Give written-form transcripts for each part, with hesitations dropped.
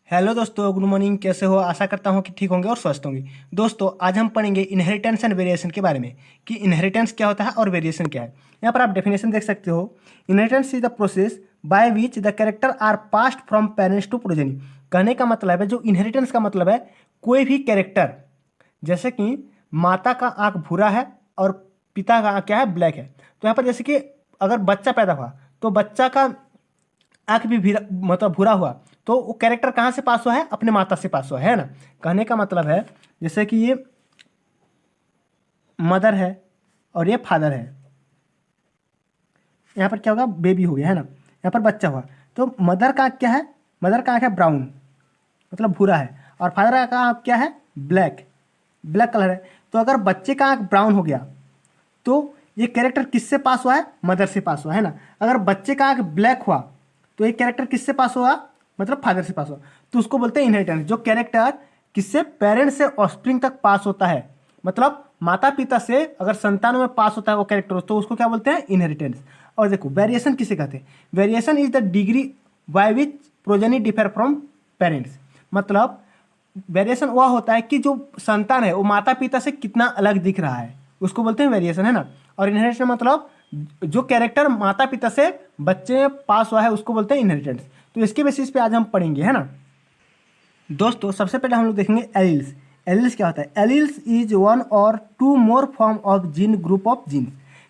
Hello दोस्तों, good morning. कैसे हो? आशा करता हूँ कि ठीक होंगे और स्वस्थ होंगे। दोस्तों, आज हम पढ़ेंगे इनहेरिटेंस एंड वेरिएशन के बारे में कि इनहेरिटेंस क्या होता है और वेरिएशन क्या है। यहाँ पर आप डेफिनेशन देख सकते हो। Inheritance is the process by which the character are passed from parents to progeny. कहने का मतलब है, जो इनहेरिटेंस का मतलब है, कोई भी कैरेक्टर, जैसे कि माता का आँख भूरा है और पिता का आँख क्या है, ब्लैक है। तो यहाँ पर जैसे कि अगर बच्चा पैदा हुआ तो बच्चा का आँख भी मतलब भूरा हुआ, तो वो कैरेक्टर कहाँ से पास हुआ है? अपने माता से पास हुआ है ना। कहने का मतलब है, जैसे कि ये मदर है और ये फादर है। यहाँ पर क्या होगा? बेबी हो गया है ना। यहाँ पर बच्चा हुआ तो मदर का आँख क्या है? मदर का आँख है ब्राउन, मतलब भूरा है, और फादर का आँख क्या है? ब्लैक, ब्लैक कलर है। तो अगर बच्चे का आँख ब्राउन हो गया तो ये कैरेक्टर किससे पास हुआ है? मदर से पास हुआ है ना। अगर बच्चे का आँख ब्लैक हुआ तो ये कैरेक्टर किससे पास हुआ? मतलब फादर से पास हुआ। तो उसको बोलते हैं इनहेरिटेंस। जो कैरेक्टर किससे? पेरेंट्स से ऑफस्प्रिंग तक पास होता है, मतलब माता पिता से अगर संतानों में पास होता है वो कैरेक्टर, तो उसको क्या बोलते हैं? इनहेरिटेंस। और देखो, वेरिएशन किसे कहते हैं? Variation is the degree by which progeny differ from parents. मतलब वेरिएशन वह होता है कि जो संतान है वो माता पिता से कितना अलग दिख रहा है, उसको बोलते हैं वेरिएशन, है ना। और इनहेरिटेंस मतलब जो कैरेक्टर माता पिता से बच्चे में पास हुआ है उसको बोलते हैं इनहेरिटेंस। तो इसके बेसिस पे आज हम पढ़ेंगे, है ना। दोस्तों, सबसे पहले हम लोग देखेंगे एलील्स। एलील्स क्या होता है? Alleles is one or two more form of gene, group of genes.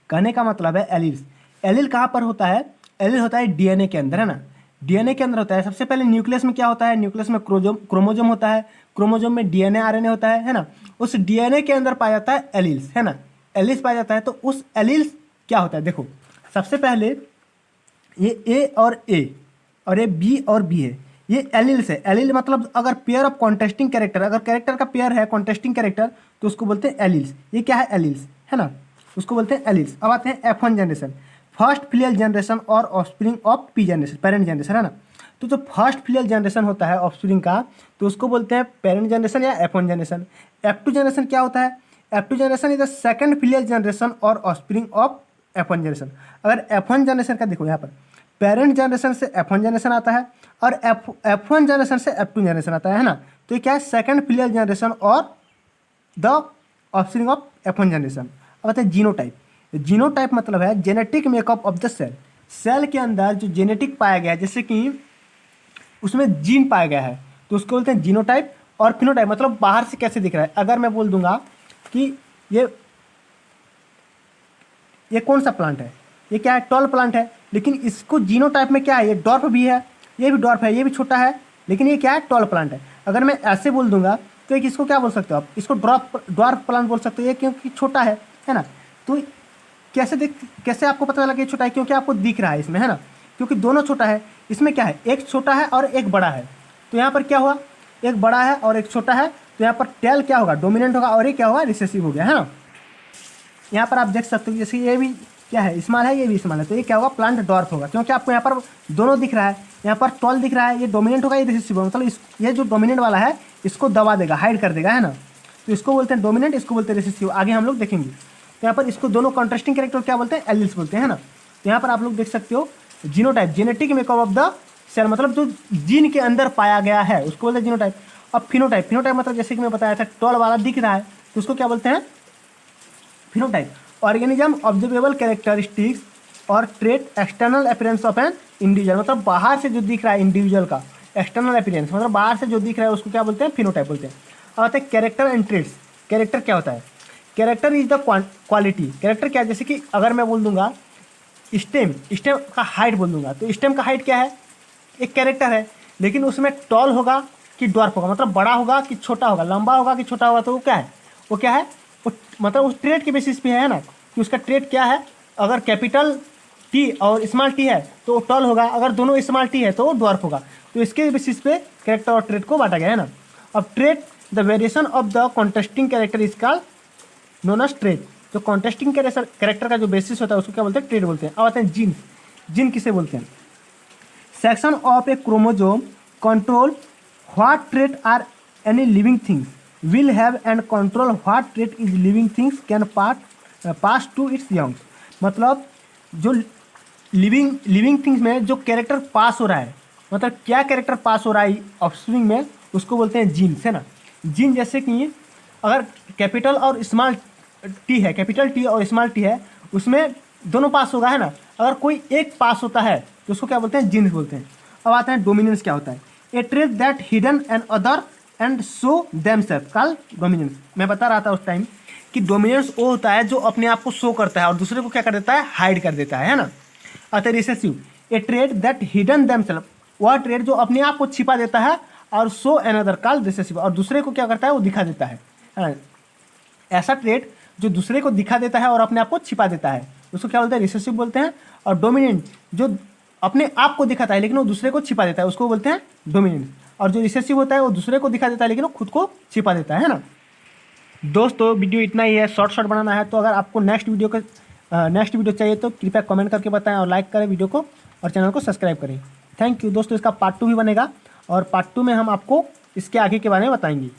कहने का मतलब है एलील्स। एलील कहाँ पर होता है? एलील होता है डीएनए के अंदर, है ना। डीएनए के अंदर होता है। सबसे पहले न्यूक्लियस में क्या होता है? न्यूक्लियस में क्रोमोजोम होता है। क्रोमोजोम में डीएनए आरएनए होता है ना। उस डीएनए के अंदर पाया जाता है एलील्स, है ना। एलील्स पाया जाता है। तो उस एलील्स क्या होता है? देखो, सबसे पहले ये ए और ये बी और बी है, ये एलील्स है। एलील मतलब अगर पेयर ऑफ कॉन्टेस्टिंग कैरेक्टर, अगर कैरेक्टर का पेयर है कॉन्टेस्टिंग कैरेक्टर, तो उसको बोलते हैं एलील्स। ये क्या है? एलील्स, है ना, उसको बोलते हैं एलील्स। अब आते हैं F1 generation, first filial generation और offspring of P generation, parent generation, है ना। तो जो फर्स्ट फिलियल जनरेशन होता है ऑफस्प्रिंग का, तो उसको बोलते हैं पेरेंट जनरेशन या F1 जनरेशन। F2 जनरेशन क्या होता है? F2 generation is the second filial generation और ऑफस्प्रिंग ऑफ F1 जनरेशन। अगर F1 जनरेशन का देखो, यहाँ पर पेरेंट जनरेशन से F1 जनरेशन आता है और F1 जनरेशन से F2 जनरेशन आता है ना। तो ये क्या है? सेकंड फिलियल जनरेशन और the offspring of F1 generation. अब आते हैं जीनोटाइप। जीनोटाइप मतलब है genetic makeup of the cell. Cell के अंदर जो जेनेटिक पाया गया है, जैसे कि उसमें जीन पाया गया है, तो उसको बोलते हैं जीनोटाइप। और फिनोटाइप मतलब बाहर से कैसे दिख रहा है। अगर मैं बोल दूंगा कि ये कौन सा प्लांट है, ये क्या है? टॉल प्लांट है, लेकिन इसको जीनोटाइप में क्या है? ये डॉर्फ भी है, ये भी डॉर्फ है, ये भी छोटा है, लेकिन ये क्या है? टॉल प्लांट है। अगर मैं ऐसे बोल दूंगा तो एक इसको क्या बोल सकते हो आप? इसको डॉर्फ प्लांट बोल सकते हो, ये क्योंकि छोटा है ना। तो कैसे आपको पता लगा कि छोटा है? क्योंकि आपको दिख रहा है इसमें, है ना, क्योंकि दोनों छोटा है। इसमें क्या है? एक छोटा है और एक बड़ा है। तो यहाँ पर क्या हुआ? एक बड़ा है और एक छोटा है, तो यहाँ पर टेल क्या होगा? डोमिनेंट होगा, और ये क्या होगा? रिसेसिव हो गया, है ना। यहाँ पर आप देख सकते हो, जैसे ये भी क्या है? स्मॉल है, ये भी स्मॉल है, तो ये क्या होगा? प्लांट डॉर्फ होगा, क्योंकि आपको यहाँ पर दोनों दिख रहा है। यहाँ पर टॉल दिख रहा है, ये डोमिनेंट होगा, ये रिसेसिव होगा, मतलब ये जो डोमिनेंट वाला है इसको दबा देगा, हाइड कर देगा, है ना। तो इसको बोलते हैं डोमिनेंट, इसको बोलते हैं रिसेसिव। आगे हम लोग देखेंगे। तो यहाँ पर इसको दोनों कॉन्ट्रास्टिंग कैरेक्टर क्या बोलते हैं? एलील्स बोलते हैं, है ना। तो यहाँ पर आप लोग देख सकते हो genotype, genetic makeup of the cell, मतलब जो जीन के अंदर पाया गया है उसको बोलते हैं जीनोटाइप। अब फिनोटाइप, फिनोटाइप मतलब जैसे कि मैं बताया था, टॉल वाला दिख रहा है, तो उसको क्या बोलते हैं? फिनोटाइप। ऑर्गेनिज्म ऑब्जर्वेबल कैरेक्टरिस्टिक्स और trait external appearance of an individual, मतलब बाहर से जो दिख रहा है इंडिविजुअल का एक्सटर्नल अपीयरेंस, मतलब बाहर से जो दिख रहा है उसको क्या बोलते हैं? फिनोटाइप बोलते हैं। अब आते हैं कैरेक्टर एंड ट्रेट्स। कैरेक्टर क्या होता है? Character is the quality. Character क्या है? जैसे कि अगर मैं बोल दूंगा स्टेम का हाइट बोल दूंगा, तो स्टेम का हाइट क्या है? एक कैरेक्टर है, लेकिन उसमें टॉल होगा कि डॉर्फ होगा, मतलब बड़ा होगा कि छोटा होगा, लंबा होगा कि छोटा होगा, तो वो क्या है? वो क्या है? वो मतलब उस ट्रेट के बेसिस पे है ना, कि उसका ट्रेट क्या है। अगर कैपिटल टी और स्मॉल टी है तो वो टॉल होगा, अगर दोनों स्मॉल टी है तो वो डॉर्फ होगा। तो इसके बेसिस पे कैरेक्टर और ट्रेट को बांटा गया, है ना। अब trait, the variation of the contesting character is called known as trait. जो कॉन्टेस्टिंग कैरेक्टर का जो बेसिस होता है उसको क्या बोलते हैं? ट्रेट बोलते हैं। अब आते हैं जीन। जीन किसे बोलते हैं? Section of a chromosome control what trait are any living things will have and control what trait is living things can pass to its young। मतलब जो लिविंग थिंग्स में जो कैरेक्टर पास हो रहा है, मतलब क्या कैरेक्टर पास हो रहा है ऑफस्प्रिंग में, उसको बोलते हैं जीन, है ना। जीन जैसे कि अगर कैपिटल और स्मॉल टी है, कैपिटल टी और स्मॉल टी है, उसमें दोनों पास होगा, है ना। अगर कोई एक पास होता है तो उसको क्या बोलते हैं, जीन्स बोलते हैं। अब आता है डोमिनेंस क्या होता है। A trait that hidden and other and show themselves called dominance. मैं बता रहा था उस टाइम कि डोमिनेंस वो होता है जो अपने आप को शो करता है और दूसरे को क्या कर देता है, हाइड कर देता है ना। अतः recessive, a trait that hidden themselves, वह ट्रेट जो अपने आप को छिपा देता है, और शो एनदर कॉल्ड रिसेसिव, और दूसरे को क्या करता है, वो दिखा देता है ना? ऐसा ट्रेट जो दूसरे को दिखा देता है और अपने आप को छिपा देता है, उसको क्या बोलते हैं, रिसेसिव बोलते हैं। और डोमिनेंट जो अपने आप को दिखाता है लेकिन वो दूसरे को छिपा देता है, उसको बोलते हैं डोमिनेंट। और जो रिसेसिव होता है वो दूसरे को दिखा देता है लेकिन वो खुद को छिपा देता है ना। दोस्तों वीडियो इतना ही है, शॉर्ट बनाना है। तो अगर आपको नेक्स्ट वीडियो चाहिए तो कृपया कमेंट करके बताएं और लाइक करें वीडियो को और चैनल को सब्सक्राइब करें। थैंक यू दोस्तों। इसका पार्ट 2 भी बनेगा और पार्ट 2 में हम आपको इसके आगे के बारे में बताएंगे।